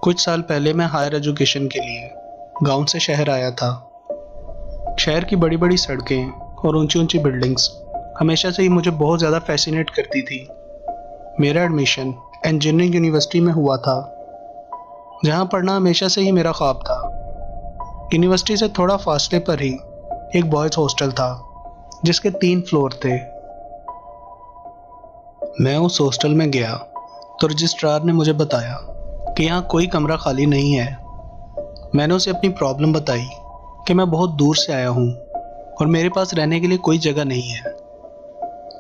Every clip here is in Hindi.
कुछ साल पहले मैं हायर एजुकेशन के लिए गांव से शहर आया था। शहर की बड़ी बड़ी सड़कें और ऊंची ऊंची बिल्डिंग्स हमेशा से ही मुझे बहुत ज़्यादा फैसिनेट करती थी। मेरा एडमिशन इंजीनियरिंग यूनिवर्सिटी में हुआ था, जहां पढ़ना हमेशा से ही मेरा ख्वाब था। यूनिवर्सिटी से थोड़ा फासले पर ही एक बॉयज़ हॉस्टल था, जिसके 3 फ्लोर थे। मैं उस हॉस्टल में गया तो रजिस्ट्रार ने मुझे बताया कि यहाँ कोई कमरा खाली नहीं है। मैंने उसे अपनी प्रॉब्लम बताई कि मैं बहुत दूर से आया हूँ और मेरे पास रहने के लिए कोई जगह नहीं है।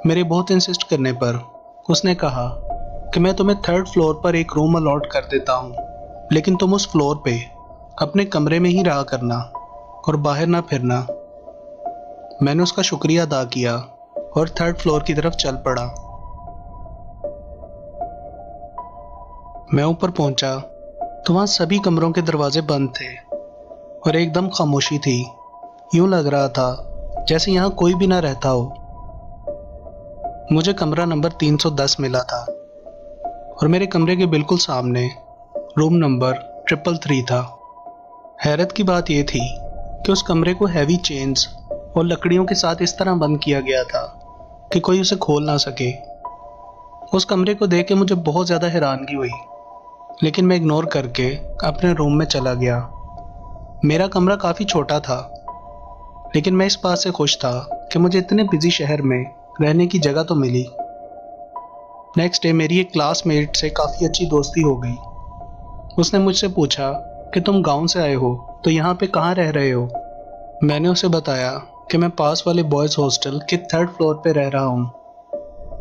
मेरे बहुत इंसिस्ट करने पर उसने कहा कि मैं तुम्हें 3rd फ्लोर पर एक रूम अलॉट कर देता हूँ, लेकिन तुम उस फ्लोर पे अपने कमरे में ही रहा करना और बाहर ना फिरना। मैंने उसका शुक्रिया अदा किया और 3rd फ्लोर की तरफ चल पड़ा। मैं ऊपर पहुंचा तो वहां सभी कमरों के दरवाजे बंद थे और एकदम खामोशी थी। यूं लग रहा था जैसे यहाँ कोई भी ना रहता हो। मुझे कमरा नंबर 310 मिला था और मेरे कमरे के बिल्कुल सामने रूम नंबर 333 था। हैरत की बात यह थी कि उस कमरे को हैवी चेन्स और लकड़ियों के साथ इस तरह बंद किया गया था कि कोई उसे खोल ना सके। उस कमरे को देख के मुझे बहुत ज़्यादा हैरानगी हुई, लेकिन मैं इग्नोर करके अपने रूम में चला गया। मेरा कमरा काफ़ी छोटा था, लेकिन मैं इस बात से खुश था कि मुझे इतने बिजी शहर में रहने की जगह तो मिली। नेक्स्ट डे मेरी एक क्लासमेट से काफ़ी अच्छी दोस्ती हो गई। उसने मुझसे पूछा कि तुम गांव से आए हो तो यहाँ पे कहाँ रह रहे हो। मैंने उसे बताया कि मैं पास वाले बॉयज़ हॉस्टल के 3rd फ्लोर पे रह रहा हूँ।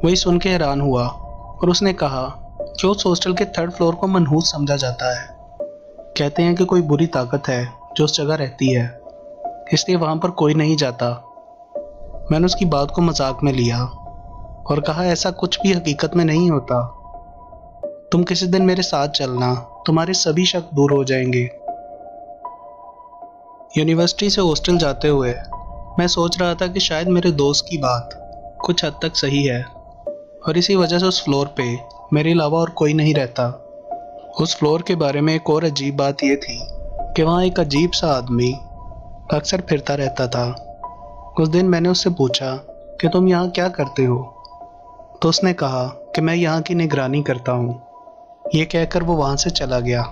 वही सुन के हैरान हुआ और उसने कहा कि उस हॉस्टल के 3rd फ्लोर को मनहूस समझा जाता है। कहते हैं कि कोई बुरी ताकत है जो उस जगह रहती है, इसलिए वहाँ पर कोई नहीं जाता। मैंने उसकी बात को मजाक में लिया और कहा ऐसा कुछ भी हकीकत में नहीं होता। तुम किसी दिन मेरे साथ चलना, तुम्हारे सभी शक दूर हो जाएंगे। यूनिवर्सिटी से हॉस्टल जाते हुए मैं सोच रहा था कि शायद मेरे दोस्त की बात कुछ हद तक सही है और इसी वजह से उस फ्लोर पे मेरे अलावा और कोई नहीं रहता। उस फ्लोर के बारे में एक और अजीब बात यह थी कि वहाँ एक अजीब सा आदमी अक्सर फिरता रहता था। उस दिन मैंने उससे पूछा कि तुम यहाँ क्या करते हो, तो उसने कहा कि मैं यहाँ की निगरानी करता हूँ। ये कहकर वो वहाँ से चला गया।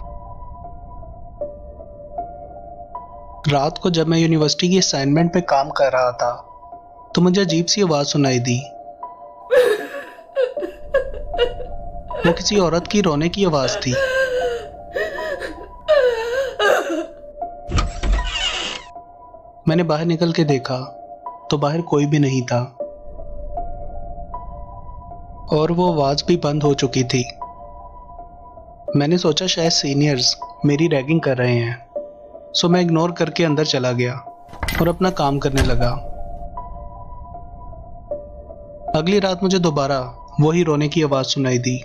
रात को जब मैं यूनिवर्सिटी की असाइनमेंट पे काम कर रहा था तो मुझे अजीब सी आवाज़ सुनाई दी। वो किसी औरत की रोने की आवाज़ थी। मैंने बाहर निकल के देखा तो बाहर कोई भी नहीं था और वो आवाज़ भी बंद हो चुकी थी। मैंने सोचा शायद सीनियर्स मेरी रैगिंग कर रहे हैं, सो मैं इग्नोर करके अंदर चला गया और अपना काम करने लगा। अगली रात मुझे दोबारा वही रोने की आवाज़ सुनाई दी।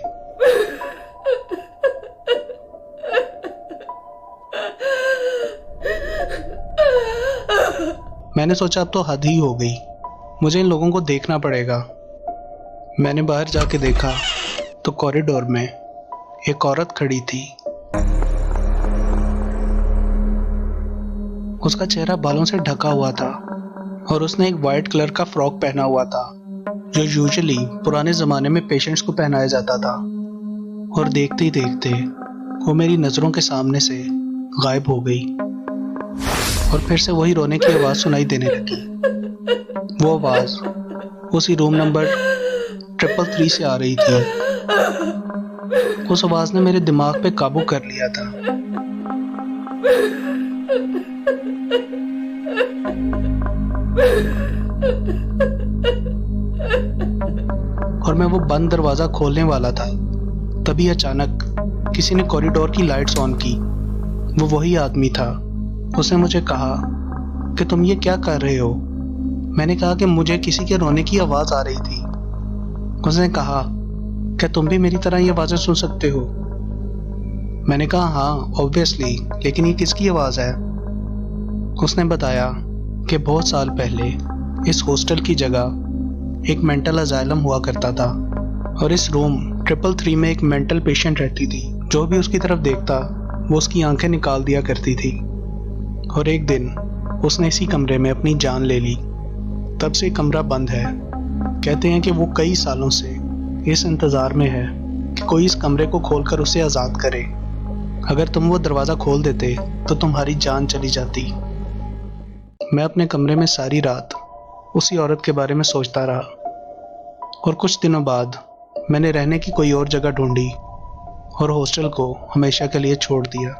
मैंने सोचा अब तो हद ही हो गई, मुझे इन लोगों को देखना पड़ेगा। मैंने बाहर जाके देखा तो कॉरिडोर में एक औरत खड़ी थी। उसका चेहरा बालों से ढका हुआ था और उसने एक वाइट कलर का फ्रॉक पहना हुआ था, जो यूजुअली पुराने ज़माने में पेशेंट्स को पहनाया जाता था। और देखते ही देखते वो मेरी नज़रों के सामने से गायब हो गई और फिर से वही रोने की आवाज़ सुनाई देने लगी। वो आवाज़ उसी रूम नंबर 333 से आ रही थी। उस आवाज़ ने मेरे दिमाग पे काबू कर लिया था। और मैं वो बंद दरवाज़ा खोलने वाला था, तभी अचानक किसी ने कॉरिडोर की लाइट्स ऑन की। वो वही आदमी था। उसने मुझे कहा कि तुम ये क्या कर रहे हो। मैंने कहा कि मुझे किसी के रोने की आवाज़ आ रही थी। उसने कहा क्या तुम भी मेरी तरह ये आवाज़ें सुन सकते हो। मैंने कहा हाँ ऑब्वियसली, लेकिन ये किसकी आवाज़ है। उसने बताया कि बहुत साल पहले इस हॉस्टल की जगह एक मेंटल अजाइलम हुआ करता था और इस रूम 333 में एक मेंटल पेशेंट रहती थी जो भी उसकी तरफ देखता वो उसकी आंखें निकाल दिया करती थी। और एक दिन उसने इसी कमरे में अपनी जान ले ली। तब से कमरा बंद है। कहते हैं कि वो कई सालों से इस इंतज़ार में है कि कोई इस कमरे को खोलकर उसे आज़ाद करे। अगर तुम वो दरवाज़ा खोल देते तो तुम्हारी जान चली जाती। मैं अपने कमरे में सारी रात उसी औरत के बारे में सोचता रहा और कुछ दिनों बाद मैंने रहने की कोई और जगह ढूंढी और हॉस्टल को हमेशा के लिए छोड़ दिया।